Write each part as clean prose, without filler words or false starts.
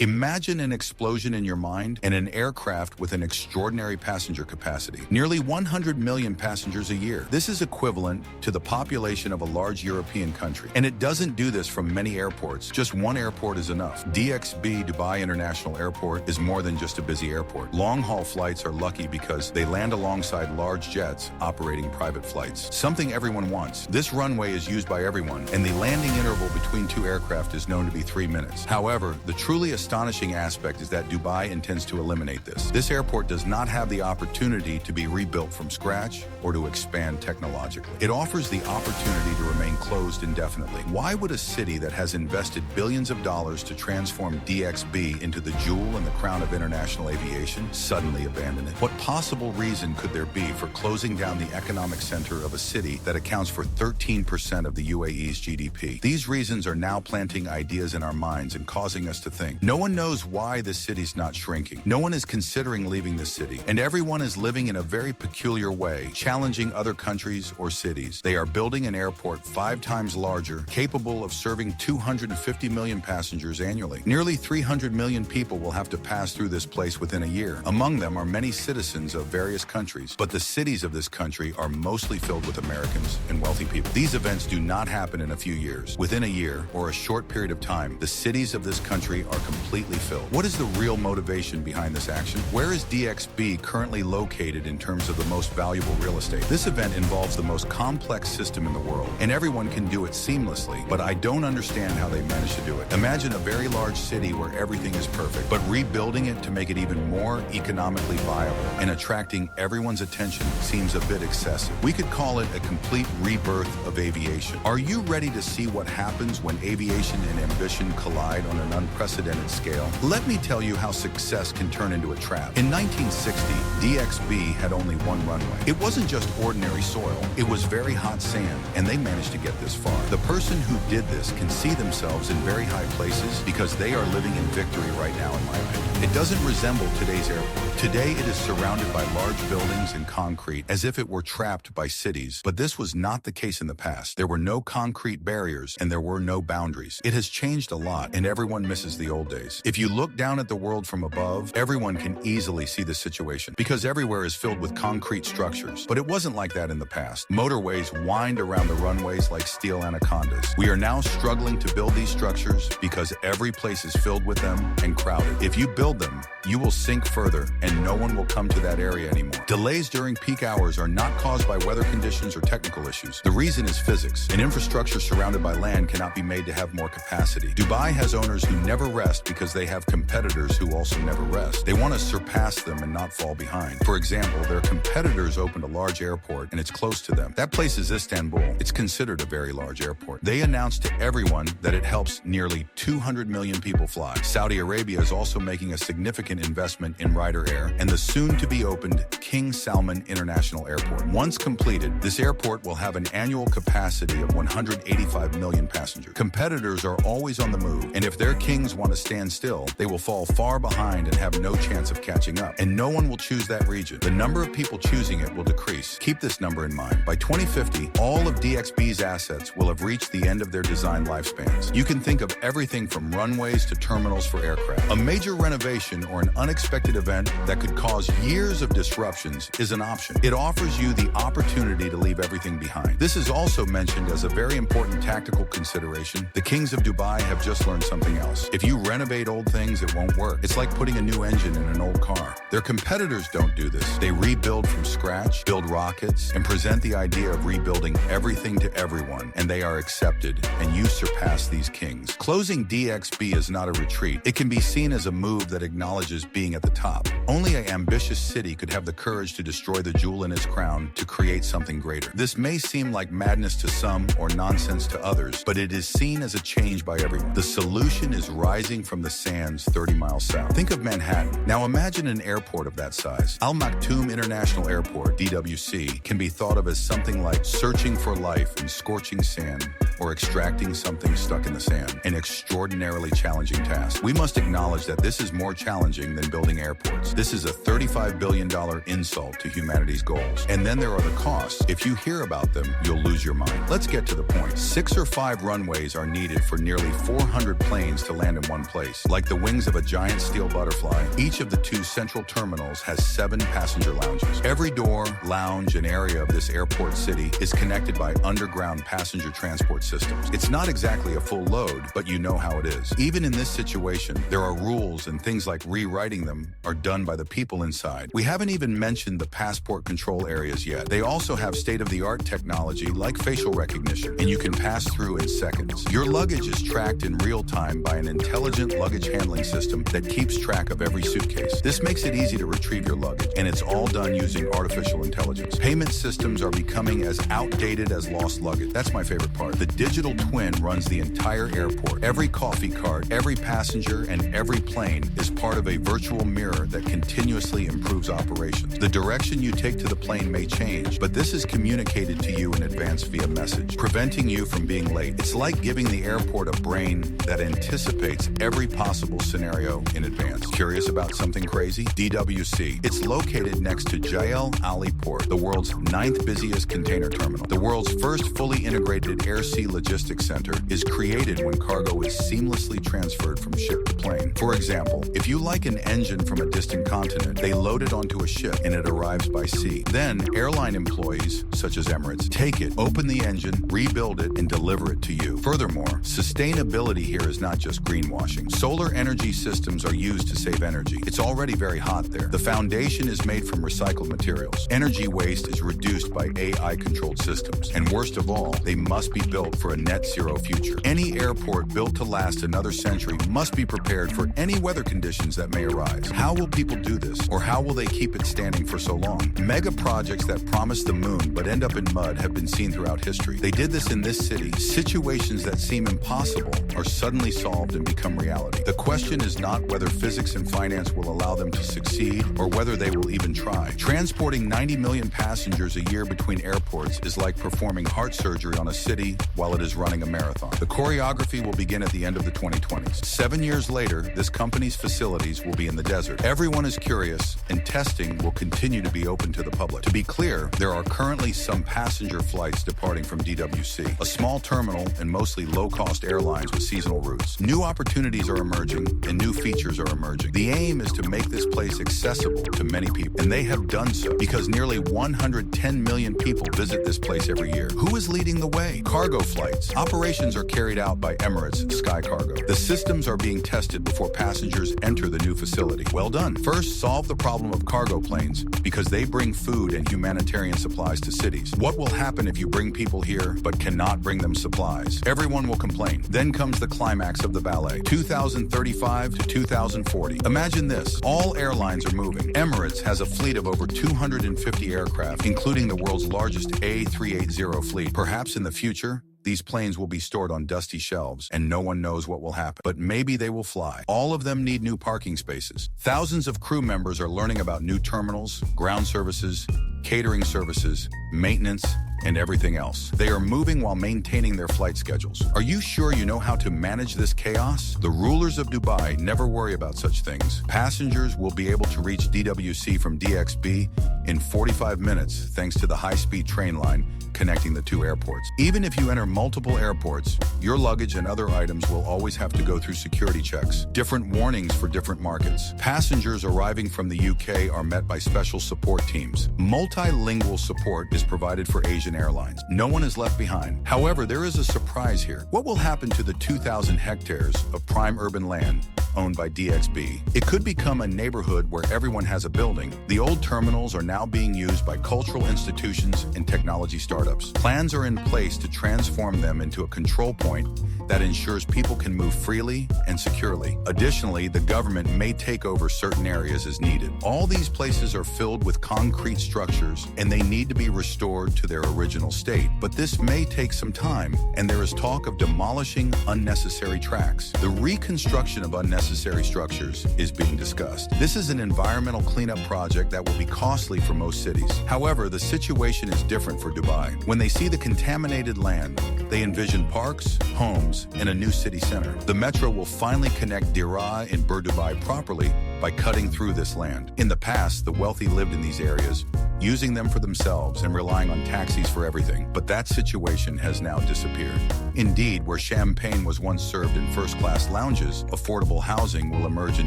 Imagine an explosion in your mind and an aircraft with an extraordinary passenger capacity. Nearly 100 million passengers a year. This is equivalent to the population of a large European country. And it doesn't do this from many airports. Just one airport is enough. DXB Dubai International Airport is more than just a busy airport. Long-haul flights are lucky because they land alongside large jets operating private flights. Something everyone wants. This runway is used by everyone, and the landing interval between two aircraft is known to be 3 minutes. However, the truly astonishing aspect is that Dubai intends to eliminate this. This airport does not have the opportunity to be rebuilt from scratch or to expand technologically. It offers the opportunity to remain closed indefinitely. Why would a city that has invested billions of dollars to transform DXB into the jewel in the crown of international aviation suddenly abandon it? What possible reason could there be for closing down the economic center of a city that accounts for 13% of the UAE's GDP? These reasons are now planting ideas in our minds and causing us to think. No one knows why this city's not shrinking. No one is considering leaving the city, and everyone is living in a very peculiar way, challenging other countries or cities. They are building an airport 5 times larger, capable of serving 250 million passengers annually. Nearly 300 million people will have to pass through this place within a year. Among them are many citizens of various countries, but the cities of this country are mostly filled with Americans and wealthy people. These events do not happen in a few years. Within a year or a short period of time, the cities of this country are completely filled. What is the real motivation behind this action? Where is DXB currently located in terms of the most valuable real estate? This event involves the most complex system in the world, and everyone can do it seamlessly, but I don't understand how they manage to do it. Imagine a very large city where everything is perfect, but rebuilding it to make it even more economically viable and attracting everyone's attention seems a bit excessive. We could call it a complete rebirth of aviation. Are you ready to see what happens when aviation and ambition collide on an unprecedented scale? Let me tell you how success can turn into a trap. In 1960, DXB had only one runway. It wasn't just ordinary soil, it was very hot sand, and they managed to get this far. The person who did this can see themselves in very high places because they are living in victory right now, in my opinion. It doesn't resemble today's airport. Today, it is surrounded by large buildings and concrete, as if it were trapped by cities. But this was not the case in the past. There were no concrete barriers, and there were no boundaries. It has changed a lot, and everyone misses the old days. If you look down at the world from above, everyone can easily see the situation, because everywhere is filled with concrete structures. But it wasn't like that in the past. Motorways wind around the runways like steel anacondas. We are now struggling to build these structures because every place is filled with them and crowded. If you build them, you will sink further and no one will come to that area anymore. Delays during peak hours are not caused by weather conditions or technical issues. The reason is physics. An infrastructure surrounded by land cannot be made to have more capacity. Dubai has owners who never rest because they have competitors who also never rest. They want to surpass them and not fall behind. For example, their competitors opened a large airport and it's close to them. That place is Istanbul. It's considered a very large airport. They announced to everyone that it helps nearly 200 million people fly. Saudi Arabia is also making a significant investment in Ryder Air and the soon-to-be-opened King Salman International Airport. Once completed, this airport will have an annual capacity of 185 million passengers. Competitors are always on the move, and if their kings want to stand still, they will fall far behind and have no chance of catching up. And no one will choose that region. The number of people choosing it will decrease. Keep this number in mind. By 2050, all of DXB's assets will have reached the end of their design lifespans. You can think of everything from runways to terminals for aircraft. A major renovation or an unexpected event that could cause years of disruptions is an option. It offers you the opportunity to leave everything behind. This is also mentioned as a very important tactical consideration. The kings of Dubai have just learned something else. If you renovate old things, it won't work. It's like putting a new engine in an old car. Their competitors don't do this. They rebuild from scratch, build rockets, and present the idea of rebuilding everything to everyone, and they are accepted, and you surpass these kings. Closing DXB is not a retreat. It can be seen as a move that acknowledges being at the top. Only an ambitious city could have the courage to destroy the jewel in its crown to create something greater. This may seem like madness to some or nonsense to others, but it is seen as a change by everyone. The solution is rising from the sands 30 miles south. Think of Manhattan. Now imagine an airport of that size. Al Maktoum International Airport, DWC, can be thought of as something like searching for life in scorching sand or extracting something stuck in the sand. An extraordinarily challenging task. We must acknowledge that this is more challenging than building airports. This is a $35 billion insult to humanity's goals. And then there are the costs. If you hear about them, you'll lose your mind. Let's get to the point. 6 or 5 runways are needed for nearly 400 planes to land in one place. place. Like the wings of a giant steel butterfly, each of the two central terminals has 7 passenger lounges. Every door, lounge, and area of this airport city is connected by underground passenger transport systems. It's not exactly a full load, but you know how it is. Even in this situation, there are rules, and things like rewriting them are done by the people inside. We haven't even mentioned the passport control areas yet. They also have state-of-the-art technology like facial recognition, and you can pass through in seconds. Your luggage is tracked in real time by an intelligent luggage handling system that keeps track of every suitcase. This makes it easy to retrieve your luggage, and it's all done using artificial intelligence. Payment systems are becoming as outdated as lost luggage. That's my favorite part. The digital twin runs the entire airport. Every coffee cart, every passenger, and every plane is part of a virtual mirror that continuously improves operations. The direction you take to the plane may change, but this is communicated to you in advance via message, preventing you from being late. It's like giving the airport a brain that anticipates every possible scenario in advance. Curious about something crazy? DWC. It's located next to Jebel Ali Port, the world's 9th busiest container terminal. The world's first fully integrated air-sea logistics center is created when cargo is seamlessly transferred from ship to plane. For example, if you like an engine from a distant continent, they load it onto a ship and it arrives by sea. Then, airline employees, such as Emirates, take it, open the engine, rebuild it, and deliver it to you. Furthermore, sustainability here is not just greenwashing. Solar energy systems are used to save energy. It's already very hot there. The foundation is made from recycled materials. Energy waste is reduced by AI-controlled systems. And worst of all, they must be built for a net zero future. Any airport built to last another century must be prepared for any weather conditions that may arise. How will people do this? Or how will they keep it standing for so long? Mega projects that promise the moon but end up in mud have been seen throughout history. They did this in this city. Situations that seem impossible are suddenly solved and become reality. The question is not whether physics and finance will allow them to succeed or whether they will even try. Transporting 90 million passengers a year between airports is like performing heart surgery on a city while it is running a marathon. The choreography will begin at the end of the 2020s. 7 years later, this company's facilities will be in the desert. Everyone is curious, and testing will continue to be open to the public. To be clear, there are currently some passenger flights departing from DWC, a small terminal and mostly low-cost airlines with seasonal routes. New opportunities are emerging, and new features are emerging. The aim is to make this place accessible to many people, and they have done so because nearly 110 million people visit this place every year. Who is leading the way? Cargo flights. Operations are carried out by Emirates Sky Cargo. The systems are being tested before passengers enter the new facility. Well done. First, solve the problem of cargo planes because they bring food and humanitarian supplies to cities. What will happen if you bring people here but cannot bring them supplies? Everyone will complain. Then comes the climax of the ballet. 2035 to 2040. Imagine this. All airlines are moving. Emirates has a fleet of over 250 aircraft, including the world's largest A380 fleet. Perhaps in the future, these planes will be stored on dusty shelves, and no one knows what will happen. But maybe they will fly. All of them need new parking spaces. Thousands of crew members are learning about new terminals, ground services, catering services, maintenance, and everything else. They are moving while maintaining their flight schedules. Are you sure you know how to manage this chaos? The rulers of Dubai never worry about such things. Passengers will be able to reach DWC from DXB in 45 minutes thanks to the high-speed train line connecting the two airports. Even if you enter multiple airports, your luggage and other items will always have to go through security checks. Different warnings for different markets. Passengers arriving from the UK are met by special support teams. Multilingual support is provided for Asian airlines. No one is left behind. However, there is a surprise here. What will happen to the 2,000 hectares of prime urban land owned by DXB? It could become a neighborhood where everyone has a building. The old terminals are now being used by cultural institutions and technology startups. Plans are in place to transform them into a control point that ensures people can move freely and securely. Additionally, the government may take over certain areas as needed. All these places are filled with concrete structures, and they need to be restored to their original state. But this may take some time, and there is talk of demolishing unnecessary tracks. The reconstruction of unnecessary structures is being discussed. This is an environmental cleanup project that will be costly for most cities. However, the situation is different for Dubai. When they see the contaminated land, they envision parks, homes, and a new city center. The metro will finally connect Diriyah and Bur Dubai properly by cutting through this land. In the past, the wealthy lived in these areas, using them for themselves and relying on taxis for everything. But that situation has now disappeared. Indeed, where champagne was once served in first-class lounges, affordable housing will emerge in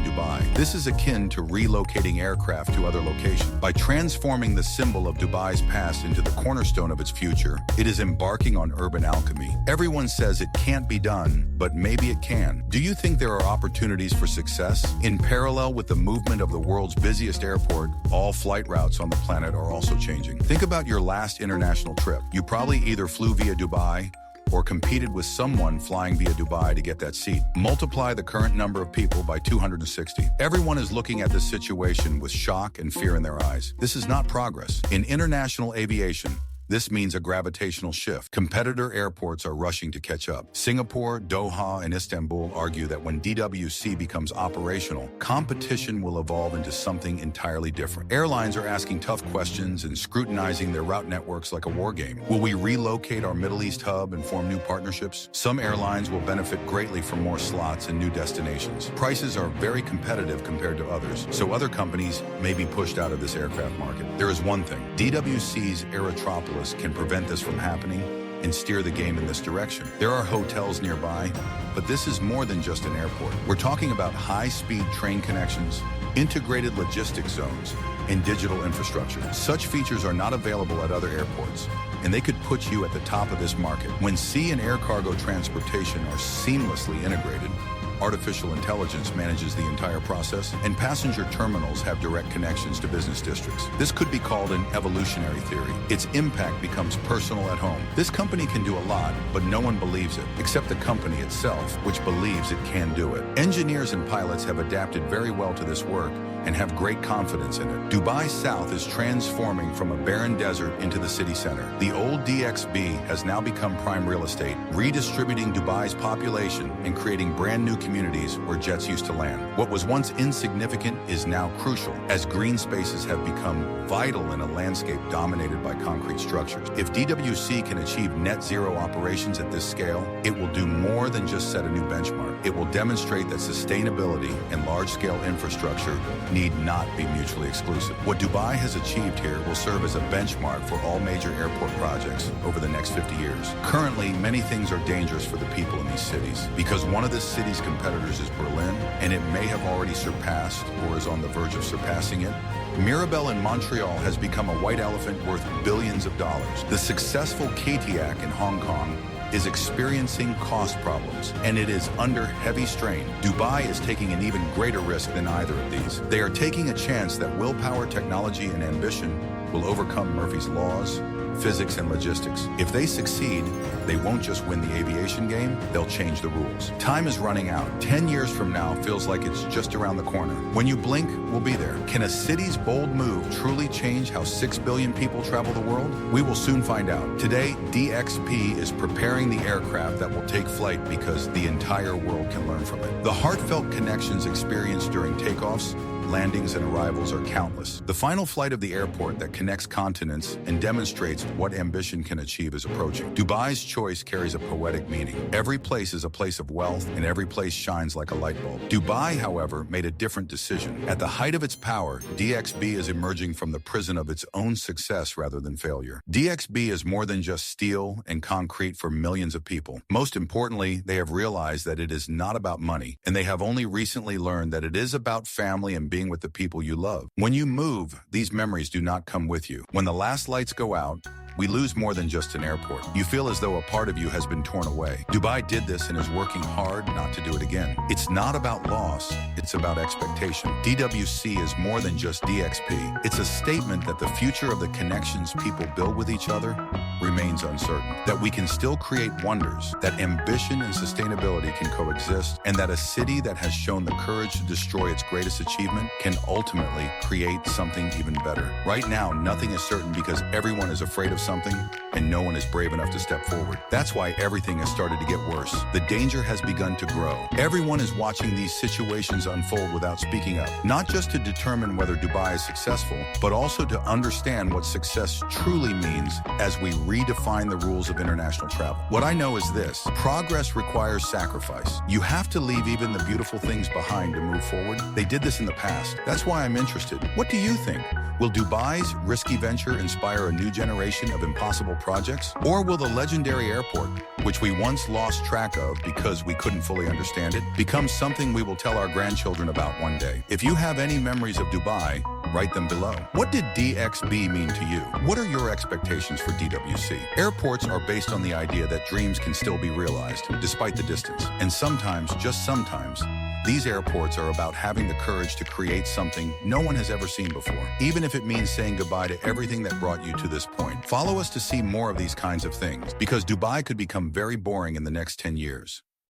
Dubai. This is akin to relocating aircraft to other locations. By transforming the symbol of Dubai's past into the cornerstone of its future, it is embarking on urban alchemy. Everyone says it can't be done, but maybe it can. Do you think there are opportunities for success? In parallel with the movement of the world's busiest airport, all flight routes on the planet are also changing. Think about your last international trip. You probably either flew via Dubai or competed with someone flying via Dubai to get that seat. Multiply the current number of people by 260. Everyone is looking at this situation with shock and fear in their eyes. This is not progress. In international aviation, this means a gravitational shift. Competitor airports are rushing to catch up. Singapore, Doha, and Istanbul argue that when DWC becomes operational, competition will evolve into something entirely different. Airlines are asking tough questions and scrutinizing their route networks like a war game. Will we relocate our Middle East hub and form new partnerships? Some airlines will benefit greatly from more slots and new destinations. Prices are very competitive compared to others, so other companies may be pushed out of this aircraft market. There is one thing. DWC's Aerotropolis can prevent this from happening and steer the game in this direction. There are hotels nearby, but this is more than just an airport. We're talking about high-speed train connections, integrated logistics zones, and digital infrastructure. Such features are not available at other airports, and they could put you at the top of this market. When sea and air cargo transportation are seamlessly integrated, artificial intelligence manages the entire process, and passenger terminals have direct connections to business districts. This could be called an evolutionary theory. Its impact becomes personal at home. This company can do a lot, but no one believes it, except the company itself, which believes it can do it. Engineers and pilots have adapted very well to this work and have great confidence in it. Dubai South is transforming from a barren desert into the city center. The old DXB has now become prime real estate, redistributing Dubai's population and creating brand new communities where jets used to land. What was once insignificant is now crucial, as green spaces have become vital in a landscape dominated by concrete structures. If DWC can achieve net zero operations at this scale, it will do more than just set a new benchmark. It will demonstrate that sustainability and large-scale infrastructure need not be mutually exclusive. What Dubai has achieved here will serve as a benchmark for all major airport projects over the next 50 years. Currently, many things are dangerous for the people in these cities, because one of the city's competitors is Berlin, and it may have already surpassed or is on the verge of surpassing it. Mirabel in Montreal has become a white elephant worth billions of dollars. The successful KTAC in Hong Kong is experiencing cost problems, and it is under heavy strain. Dubai is taking an even greater risk than either of these. They are taking a chance that willpower, technology, and ambition will overcome Murphy's laws, physics, and logistics. If they succeed, they won't just win the aviation game, they'll change the rules. Time is running out. 10 years from now feels like it's just around the corner. When you blink, we'll be there. Can a city's bold move truly change how 6 billion people travel the world? We will soon find out. Today, DXP is preparing the aircraft that will take flight because the entire world can learn from it. The heartfelt connections experienced during takeoffs, landings, and arrivals are countless. The final flight of the airport that connects continents and demonstrates what ambition can achieve is approaching. Dubai's choice carries a poetic meaning. Every place is a place of wealth, and every place shines like a light bulb. Dubai, however, made a different decision. At the height of its power, DXB is emerging from the prison of its own success rather than failure. DXB is more than just steel and concrete for millions of people. Most importantly, they have realized that it is not about money, and they have only recently learned that it is about family and being with the people you love. When you move, these memories do not come with you. When the last lights go out, we lose more than just an airport. You feel as though a part of you has been torn away. Dubai did this and is working hard not to do it again. It's not about loss, it's about expectation. DWC is more than just DXP. It's a statement that the future of the connections people build with each other remains uncertain. That we can still create wonders, that ambition and sustainability can coexist, and that a city that has shown the courage to destroy its greatest achievement can ultimately create something even better. Right now, nothing is certain because everyone is afraid of something, and no one is brave enough to step forward. That's why everything has started to get worse. The danger has begun to grow. Everyone is watching these situations unfold without speaking up, not just to determine whether Dubai is successful, but also to understand what success truly means as we redefine the rules of international travel. What I know is this: progress requires sacrifice. You have to leave even the beautiful things behind to move forward. They did this in the past. That's why I'm interested. What do you think? Will Dubai's risky venture inspire a new generation of impossible projects? Or will the legendary airport, which we once lost track of because we couldn't fully understand it, become something we will tell our grandchildren about one day? If you have any memories of Dubai, write them below. What did DXB mean to you? What are your expectations for DWC? Airports are based on the idea that dreams can still be realized, despite the distance. And sometimes, just sometimes, these airports are about having the courage to create something no one has ever seen before, even if it means saying goodbye to everything that brought you to this point. Follow us to see more of these kinds of things, because Dubai could become very boring in the next 10 years.